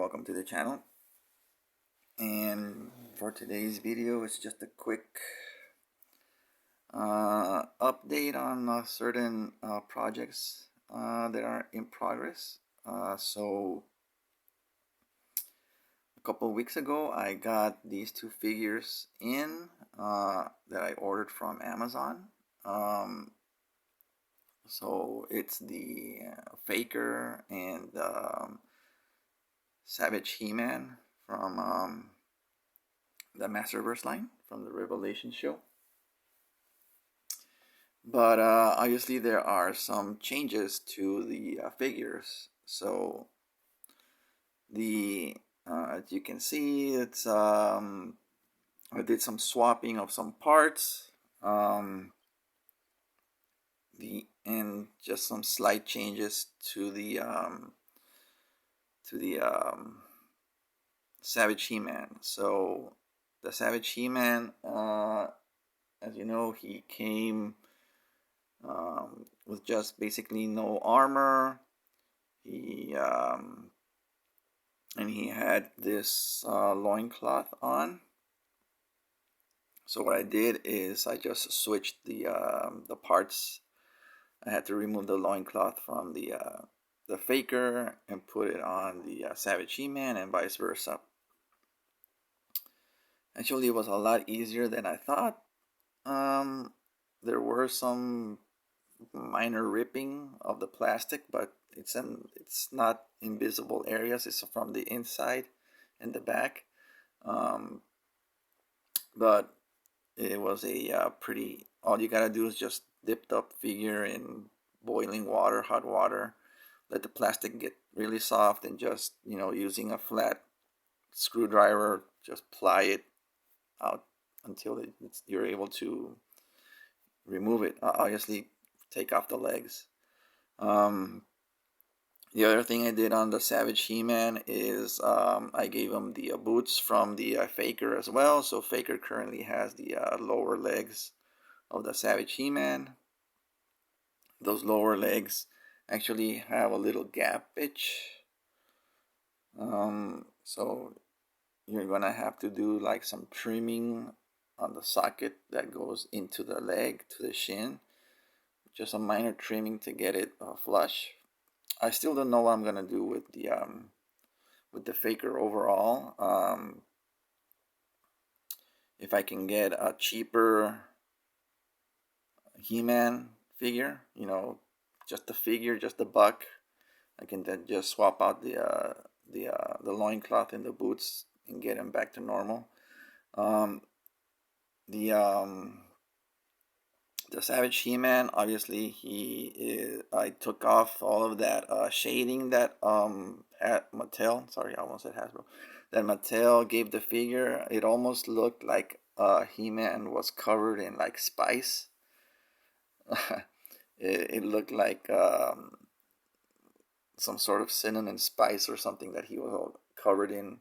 welcome to the channel. And for today's video, it's just a quick update on certain projects that are in progress. So a couple of weeks ago, I got these two figures in that I ordered from Amazon. So it's the Faker and Savage He-Man from the Masterverse line from the Revelation show. But obviously there are some changes to the figures. So the as you can see, it's I did some swapping of some parts, and just some slight changes to the Savage He-Man. So the Savage He-Man, as you know, he came with just basically no armor. He and he had this loincloth on. So what I did is I just switched the parts. I had to remove the loincloth from the Faker and put it on the Savage He-Man, and vice versa. Actually, it was a lot easier than I thought. There were some minor ripping of the plastic, but it's not invisible areas. It's from the inside and the back. But it was a pretty. All you gotta do is just dip the figure in boiling water, hot water. Let the plastic get really soft, and just using a flat screwdriver, just ply it out until you're able to remove it. Obviously, take off the legs. The other thing I did on the Savage He-Man is I gave him the boots from the Faker as well. So Faker currently has the lower legs of the Savage He-Man. Those lower legs actually have a little gap itch. So you're gonna have to do like some trimming on the socket that goes into the leg, to the shin. Just a minor trimming to get it flush. I still don't know what I'm gonna do with the Faker overall. If I can get a cheaper He-Man figure, just the figure, just the buck, I can then just swap out the loincloth and the boots and get him back to normal. The Savage He-Man, obviously, I took off all of that shading that at Mattel. Sorry, I almost said Hasbro. That Mattel gave the figure. It almost looked like He-Man was covered in like spice. it looked like some sort of cinnamon spice or something that he was all covered in.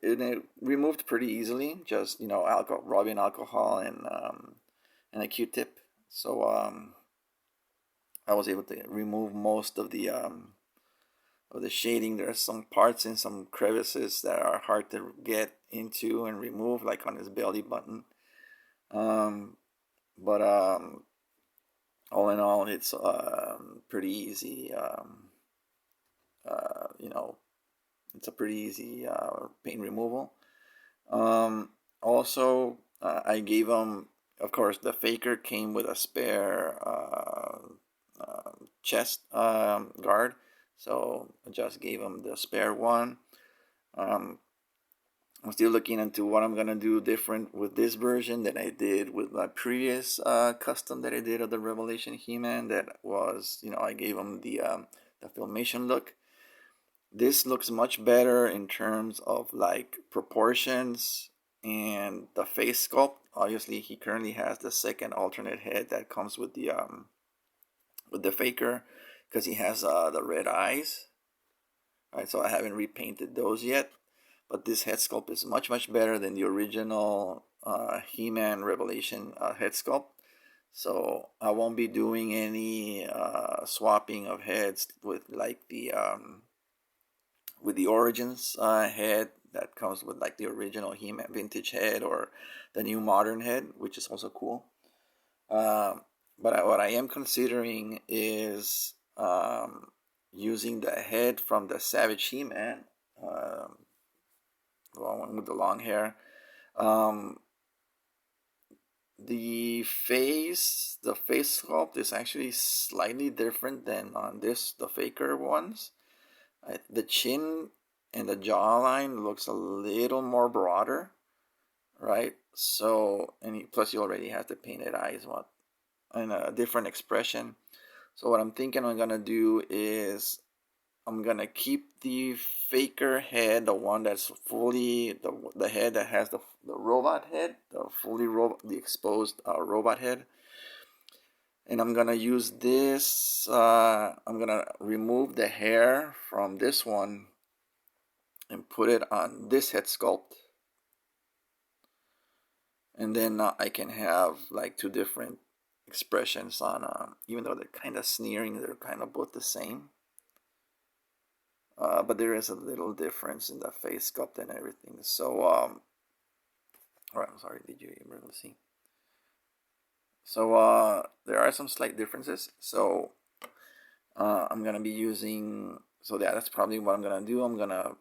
It removed pretty easily. Just rubbing alcohol and a Q-tip. So I was able to remove most of the shading. There are some parts in some crevices that are hard to get into and remove, like on his belly button. But all in all, it's pretty easy. It's a pretty easy paint removal. Also, I gave him. Of course, the Faker came with a spare chest guard, so I just gave him the spare one. I'm still looking into what I'm gonna do different with this version than I did with my previous custom that I did of the Revelation He-Man. That was, I gave him the Filmation look. This looks much better in terms of like proportions and the face sculpt. Obviously, he currently has the second alternate head that comes with the Faker, because he has the red eyes. Right, so I haven't repainted those yet, but this head sculpt is much better than the original He-Man Revelation He-Man that was, I gave him the Filmation look. This looks much better in terms of like proportions and the face sculpt. Obviously, he currently has the second alternate head that comes with the Faker, because he has the red eyes. Right, so I haven't repainted those yet, but this head sculpt is much better than the original He-Man Revelation head sculpt. So I won't be doing any swapping of heads with like the with the Origins head that comes with like the original He-Man vintage head or the new modern head, which is also cool. But what I am considering is using the head from the Savage He-Man, the one with the long hair. The face sculpt is actually slightly different than on the Faker ones. The chin and the jawline looks a little more broader, right? So, plus you already have the painted eyes, and a different expression. So what I'm thinking I'm gonna do is I'm gonna keep the Faker head, the one that's fully the head that has the robot head, the exposed robot head, and I'm gonna use this. I'm gonna remove the hair from this one and put it on this head sculpt, and then I can have like two different expressions on. Even though they're kind of sneering, they're kind of both the same. But there is a little difference in the face sculpt and everything. So, all right, I'm sorry, did you really see? So, there are some slight differences. So, I'm gonna be using. So that's probably what I'm gonna do. I'm gonna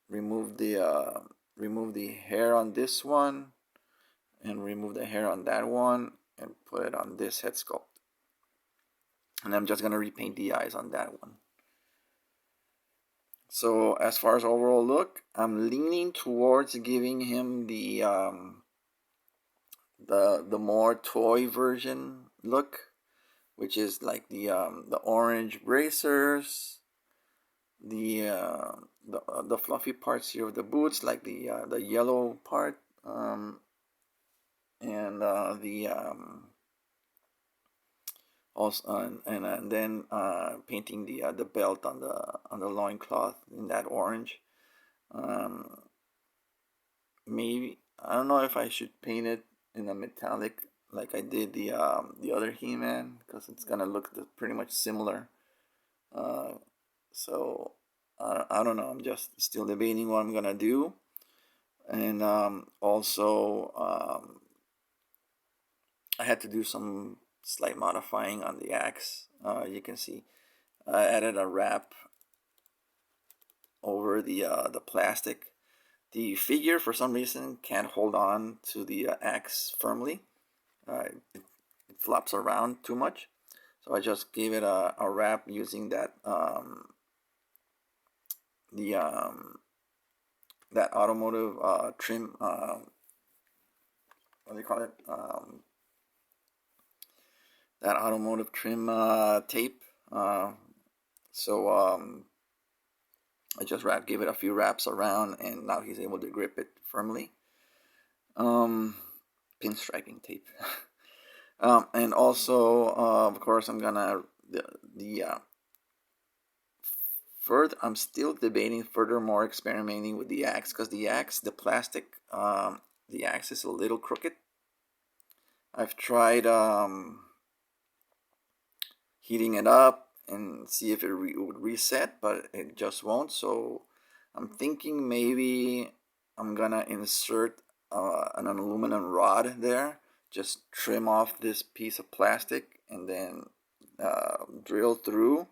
remove the hair on this one, and remove the hair on that one, and put it on this head sculpt. And I'm just gonna repaint the eyes on that one. So as far as overall look, I'm leaning towards giving him the more toy version look, which is like the orange bracers, the fluffy parts here of the boots, like the yellow part, and also and then painting the belt on the loincloth in that orange. Maybe I don't know if I should paint it in a metallic like I did the other He-Man, because it's gonna look pretty much similar. So I don't know. I'm just still debating what I'm gonna do, and also I had to do some slight modifying on the axe. You can see I added a wrap over the plastic. The figure, for some reason, can't hold on to the axe firmly. It flops around too much. So I just gave it a wrap using that that automotive trim. What do you call it? That automotive trim tape. So I just gave it a few wraps around, and now he's able to grip it firmly. Pinstriping tape. And also, of course, I'm gonna further. I'm still debating furthermore experimenting with the axe, because the plastic, the axe is a little crooked. I've tried heating it up and see if it would reset, but it just won't. So I'm thinking maybe I'm gonna insert an aluminum rod there, just trim off this piece of plastic, and then drill through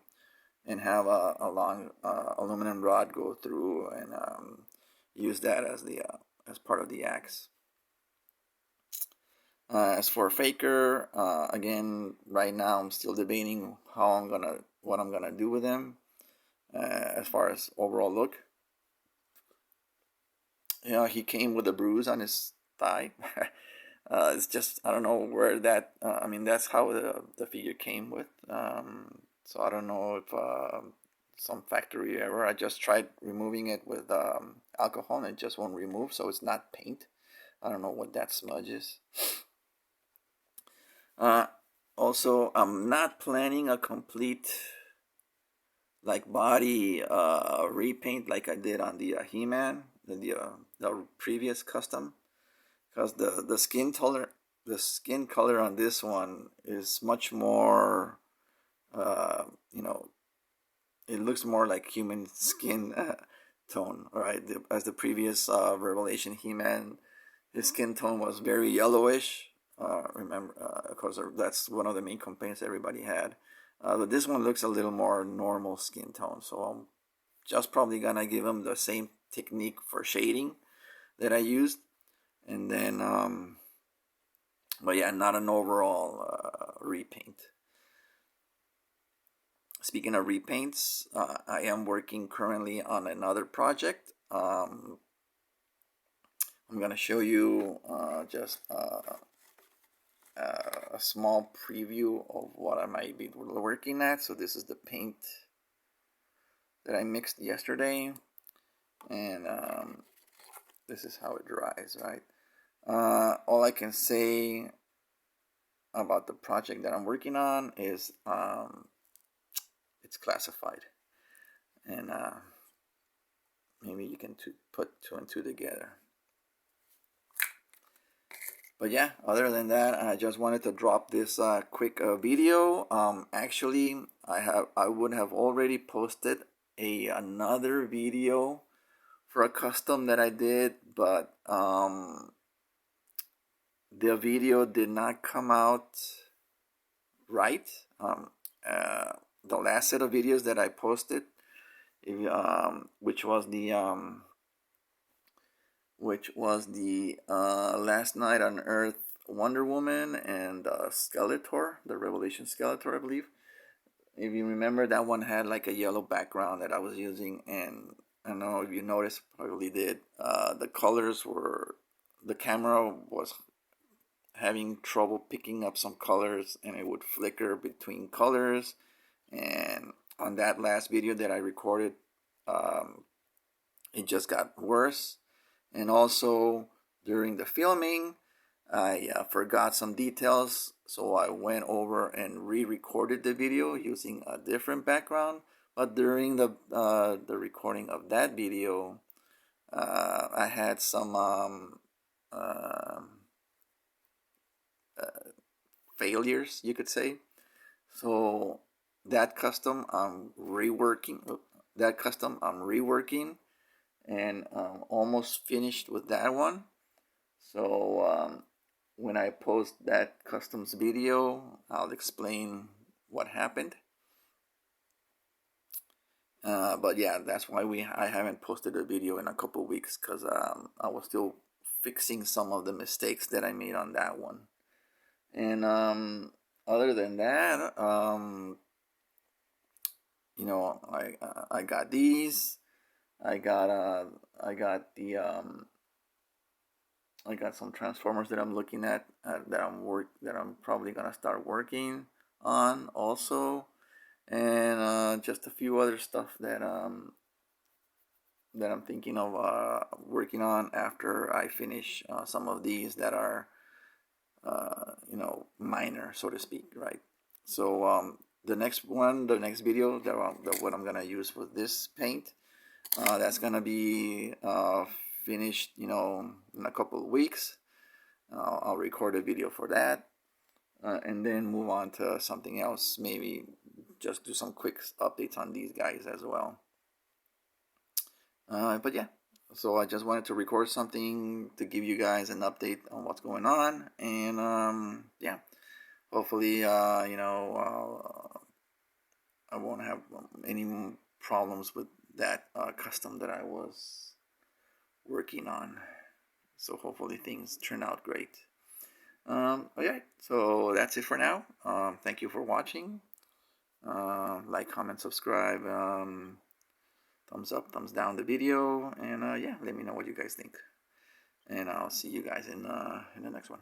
and have a long aluminum rod go through, and use that as the as part of the axe. As for Faker, again, right now I'm still debating what I'm gonna do with him. As far as overall look, he came with a bruise on his thigh. It's just, I don't know where that. I mean, that's how the figure came with. So I don't know if some factory error. I just tried removing it with alcohol, and it just won't remove. So it's not paint. I don't know what that smudge is. Also, I'm not planning a complete like body repaint like I did on the He-Man, the previous custom, because the skin color on this one is much more, it looks more like human skin tone, right? As the previous Revelation He-Man, his skin tone was very yellowish. Remember, of course, that's one of the main complaints everybody had. But this one looks a little more normal skin tone, so I'm just probably gonna give him the same technique for shading that I used, and then but yeah, not an overall repaint. Speaking of repaints, I am working currently on another project. I'm gonna show you just a small preview of what I might be working at. So this is the paint that I mixed yesterday, and this is how it dries, right? All I can say about the project that I'm working on is it's classified, and maybe you can put two and two together. But yeah, other than that, I just wanted to drop this quick video. Actually, I would have already posted another video for a custom that I did, but the video did not come out right. The last set of videos that I posted, which was the Last Night on Earth Wonder Woman and Skeletor, the Revelation Skeletor, I believe. If you remember, that one had like a yellow background that I was using, and I don't know if you noticed, probably did. The colors were, the camera was having trouble picking up some colors, and it would flicker between colors. And on that last video that I recorded, it just got worse. And also during the filming, I forgot some details, so I went over and re-recorded the video using a different background. But during the recording of that video, I had some failures, you could say. So that custom I'm reworking. And almost finished with that one. So when I post that customs video, I'll explain what happened. But yeah, that's why I haven't posted a video in a couple weeks, because I was still fixing some of the mistakes that I made on that one. And other than that, I got these. I got some transformers that I'm looking at, that I'm probably gonna start working on also, and just a few other stuff that I'm thinking of working on after I finish some of these that are minor, so to speak, right? So the next video what I'm gonna use with this paint, that's gonna be finished, in a couple of weeks. I'll record a video for that, and then move on to something else. Maybe just do some quick updates on these guys as well. But yeah, so I just wanted to record something to give you guys an update on what's going on, and yeah, hopefully I won't have any problems with that custom that I was working on. So hopefully things turn out great. Okay, so that's it for now. Thank you for watching. Like, comment, subscribe, thumbs up, thumbs down the video, and yeah, let me know what you guys think. And I'll see you guys in the next one.